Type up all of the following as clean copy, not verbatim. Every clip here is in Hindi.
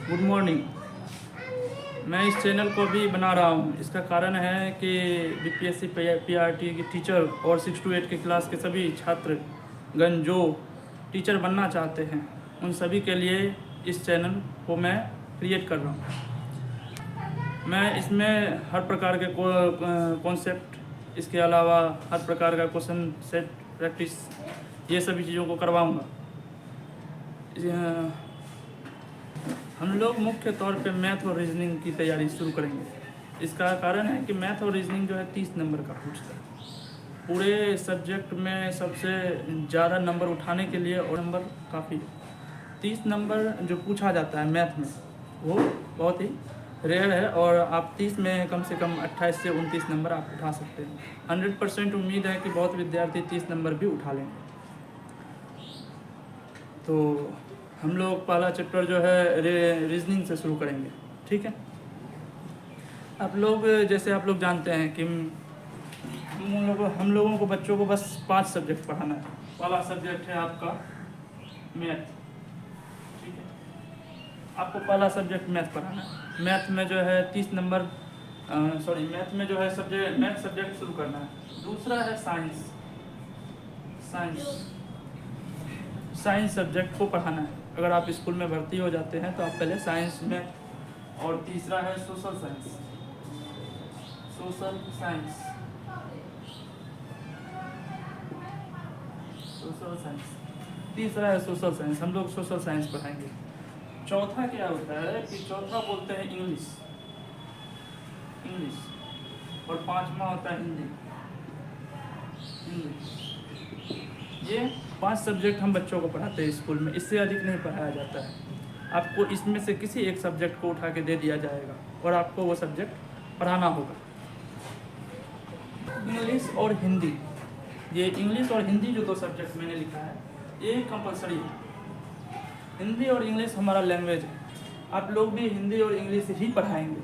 Good morning. मैं इस चैनल को अभी बना रहा हूँ। इसका कारण है कि बीपीएससी पीआरटी की टीचर और 6 to 8 की क्लास के सभी छात्रगण जो टीचर बनना चाहते हैं उन सभी के लिए इस चैनल को मैं क्रिएट कर रहा हूँ। मैं इसमें हर प्रकार के कॉन्सेप्ट, इसके अलावा हर प्रकार का क्वेश्चन सेट प्रैक्टिस, ये सभी चीज़ों को करवाऊँगा। हम लोग मुख्य तौर पे मैथ और रीजनिंग की तैयारी शुरू करेंगे। इसका कारण है कि मैथ और रीजनिंग जो है 30 नंबर का पूछता है। पूरे सब्जेक्ट में सबसे ज़्यादा नंबर उठाने के लिए और नंबर काफ़ी 30 नंबर जो पूछा जाता है मैथ में वो बहुत ही रेयर है, और आप 30 में कम से कम 28 से 29 नंबर आप उठा सकते हैं। 100% उम्मीद है कि बहुत विद्यार्थी 30 नंबर भी उठा लेंगे। तो हम लोग पहला चैप्टर जो है रीजनिंग से शुरू करेंगे, ठीक है। आप लोग जैसे आप लोग जानते हैं कि हम लोगों को बच्चों को बस 5 सब्जेक्ट पढ़ाना है। पहला सब्जेक्ट है आपका मैथ, ठीक है। आपको पहला सब्जेक्ट मैथ पढ़ाना है। मैथ में जो है 30 नंबर मैथ में जो है मैथ सब्जेक्ट शुरू करना है। दूसरा है साइंस साइंस सब्जेक्ट को पढ़ाना है। अगर आप स्कूल में भर्ती हो जाते हैं तो आप पहले साइंस में, और तीसरा है सोशल साइंस। तीसरा है सोशल साइंस। हम लोग सोशल साइंस पढ़ाएंगे। चौथा क्या होता है कि चौथा बोलते हैं इंग्लिश, और पांचवा होता है हिंदी। ये 5 सब्जेक्ट हम बच्चों को पढ़ाते हैं स्कूल में। इससे अधिक नहीं पढ़ाया जाता है। आपको इसमें से किसी एक सब्जेक्ट को उठा के दे दिया जाएगा और आपको वो सब्जेक्ट पढ़ाना होगा। इंग्लिश और हिंदी, ये इंग्लिश और हिंदी जो 2 सब्जेक्ट मैंने लिखा है ये कंपलसरी है। हिंदी और इंग्लिश हमारा लैंग्वेज है। आप लोग भी हिंदी और इंग्लिश ही पढ़ाएंगे,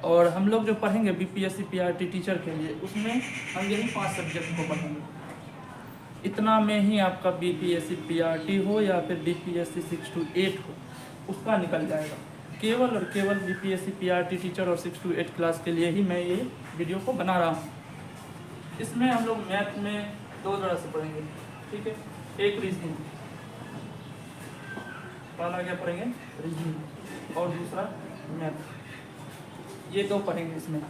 और हम लोग जो पढ़ेंगे बीपीएससी पीआरटी टीचर के लिए उसमें हम यही 5 सब्जेक्ट को पढ़ेंगे। इतना में ही आपका बीपीएससी पीआरटी हो या फिर बीपीएससी 6 to 8 हो, उसका निकल जाएगा। केवल और केवल बीपीएससी पीआरटी टीचर और 6 to 8 क्लास के लिए ही मैं ये वीडियो को बना रहा हूँ। इसमें हम लोग मैथ में 2 तरह से पढ़ेंगे, ठीक है। एक रीजनिंग, पहला क्या पढ़ेंगे रीजनिंग, और दूसरा मैथ। ये 2 पढ़ेंगे इसमें।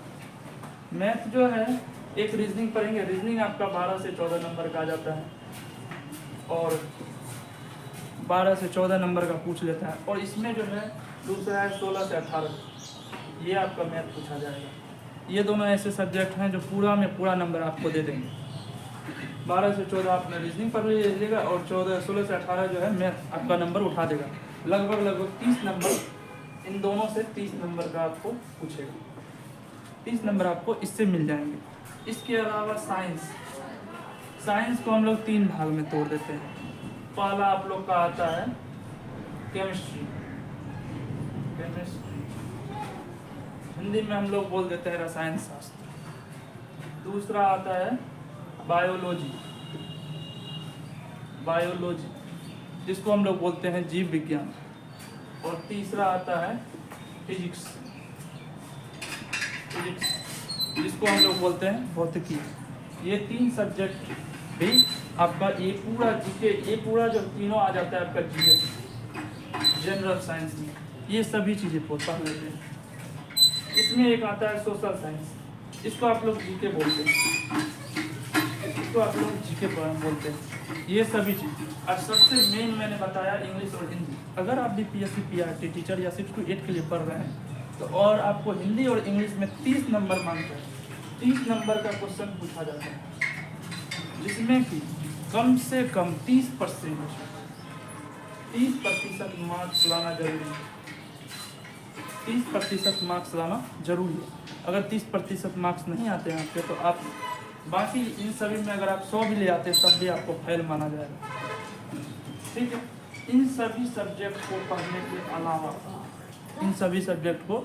मैथ जो है एक रीजनिंग पढ़ेंगे। रीजनिंग आपका 12 से 14 नंबर का आ जाता है, और 12 से 14 नंबर का पूछ लेता है। और इसमें जो है दूसरा है 16 से 18, ये आपका मैथ पूछा जाएगा। ये दोनों ऐसे सब्जेक्ट हैं जो पूरा में पूरा नंबर आपको दे देंगे। 12 से 14 आपने रीजनिंग पढ़ लीजिएगा, और 16 से 18 जो है मैथ आपका नंबर उठा देगा। लगभग 30 नंबर, इन दोनों से 30 नंबर का आपको पूछेगा। 30 नंबर आपको इससे मिल जाएंगे। इसके अलावा साइंस को हम लोग 3 भाग में तोड़ देते हैं। पहला आप लोग का आता है केमिस्ट्री, हिंदी में हम लोग बोल देते हैं रसायन शास्त्र। दूसरा आता है बायोलॉजी, जिसको हम लोग बोलते हैं जीव विज्ञान। और तीसरा आता है फिजिक्स, जिसको हम लोग बोलते हैं भौतिकी। ये 3 सब्जेक्ट भी आपका ये पूरा जीके, ये पूरा जो तीनों आ जाता है आपका जीएस, जनरल साइंस में, ये सभी चीज़ें पढ़ लेते हैं। इसमें एक आता है सोशल साइंस, इसको आप लोग जीके बोलते हैं। ये सभी चीज़। और सबसे मेन मैंने बताया इंग्लिश और हिंदी। अगर आप भी पीएससी पीआरटी टीचर या 6 to 8 के लिए पढ़ रहे हैं तो और आपको हिंदी और इंग्लिश में 30 नंबर मांगते हैं। 30 नंबर का क्वेश्चन पूछा जाता है, जिसमें कि कम से कम 30% मार्क्स लाना जरूरी है। 30% मार्क्स लाना जरूरी है। अगर 30% मार्क्स नहीं आते हैं आपके, तो आप बाकी इन सभी में अगर आप 100 भी ले आते हैं तब भी आपको फेल माना जाएगा, ठीक है। इन सभी सब्जेक्ट को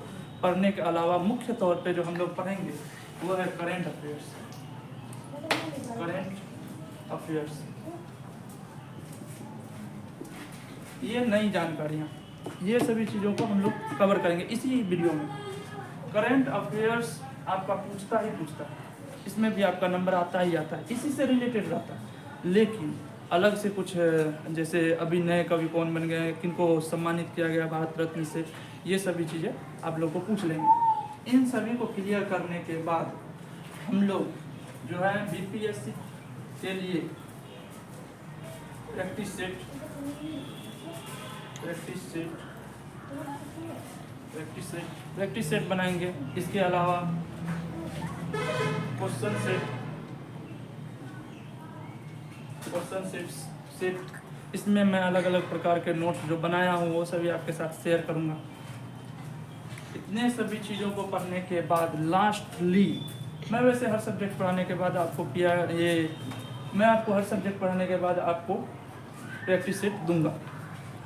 पढ़ने के अलावा मुख्य तौर पे जो हम लोग पढ़ेंगे वो है करेंट अफेयर्स। ये नई जानकारियाँ ये सभी चीज़ों को हम लोग कवर करेंगे इसी वीडियो में। करंट अफेयर्स आपका पूछता है, इसमें भी आपका नंबर आता ही आता है, इसी से रिलेटेड रहता है। लेकिन अलग से कुछ जैसे अभी नए कवि कौन बन गए, किनको सम्मानित किया गया भारत रत्न से, ये सभी चीज़ें आप लोग को पूछ लेंगे। इन सभी को क्लियर करने के बाद हम लोग जो है बीपीएससी के लिए प्रैक्टिस सेट बनाएंगे। इसके अलावा क्वेश्चन सेट इसमें मैं अलग अलग प्रकार के नोट्स जो बनाया हूँ वो सभी आपके साथ शेयर करूँगा। इतने सभी चीज़ों को पढ़ने के बाद लास्टली मैं वैसे हर सब्जेक्ट पढ़ाने के बाद आपको हर सब्जेक्ट पढ़ाने के बाद आपको प्रैक्टिस सेट दूंगा।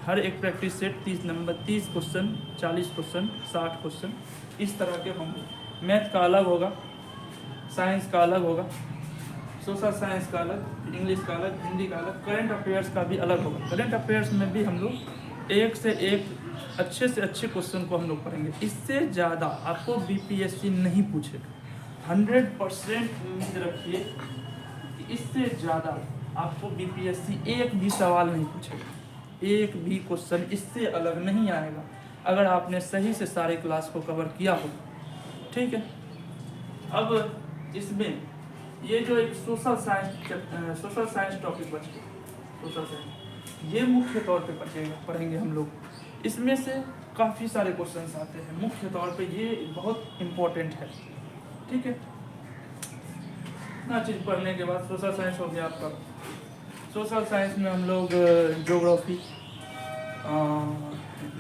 हर एक practice set 30 number, 30 question, 40 question, 60 question, इस तरह के होंगे। मैथ का अलग होगा, साइंस का अलग होगा, सोशल साइंस का अलग, इंग्लिश का अलग, हिंदी का अलग, करंट अफेयर्स का भी अलग होगा। करंट अफेयर्स में भी हम लोग एक से एक अच्छे से अच्छे क्वेश्चन को हम लोग पढ़ेंगे। इससे ज़्यादा आपको बीपीएससी नहीं पूछेगा। 100% उम्मीद रखिए कि इससे ज़्यादा आपको बीपीएससी एक भी सवाल नहीं पूछेगा, एक भी क्वेश्चन इससे अलग नहीं आएगा, अगर आपने सही से सारे क्लास को कवर किया हो। ठीक है, अब इसमें ये जो एक सोशल साइंस टॉपिक बच गया, सोशल साइंस, ये मुख्य तौर पे पढ़ेंगे हम लोग। इसमें से काफ़ी सारे क्वेश्चंस आते हैं, मुख्य तौर पे ये बहुत इम्पोर्टेंट है। ठीक है, इतना चीज़ पढ़ने के बाद सोशल साइंस हो गया आपका। सोशल साइंस में हम लोग ज्योग्राफी,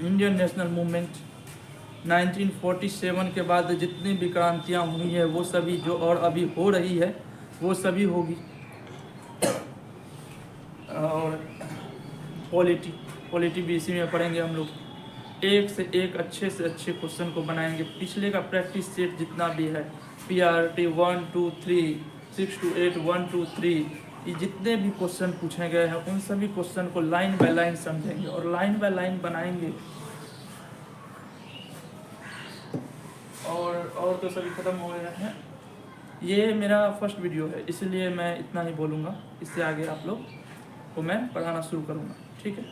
इंडियन नेशनल मूवमेंट, 1947 के बाद जितनी भी क्रांतियाँ हुई है वो सभी, जो और अभी हो रही है वो सभी होगी। और पॉलिटी भी इसी में पढ़ेंगे हम लोग। एक से एक अच्छे से अच्छे क्वेश्चन को बनाएंगे। पिछले का प्रैक्टिस सेट जितना भी है, PRT 1 2 3 6 to 8 1 2 3, ये जितने भी क्वेश्चन पूछे गए हैं उन सभी क्वेश्चन को लाइन बाय लाइन समझेंगे और लाइन बाय लाइन बनाएंगे। और तो सभी खत्म हो गया है। ये मेरा फर्स्ट वीडियो है, इसलिए मैं इतना ही बोलूँगा। इससे आगे आप लोग को मैं पढ़ाना शुरू करूँगा। ठीक है।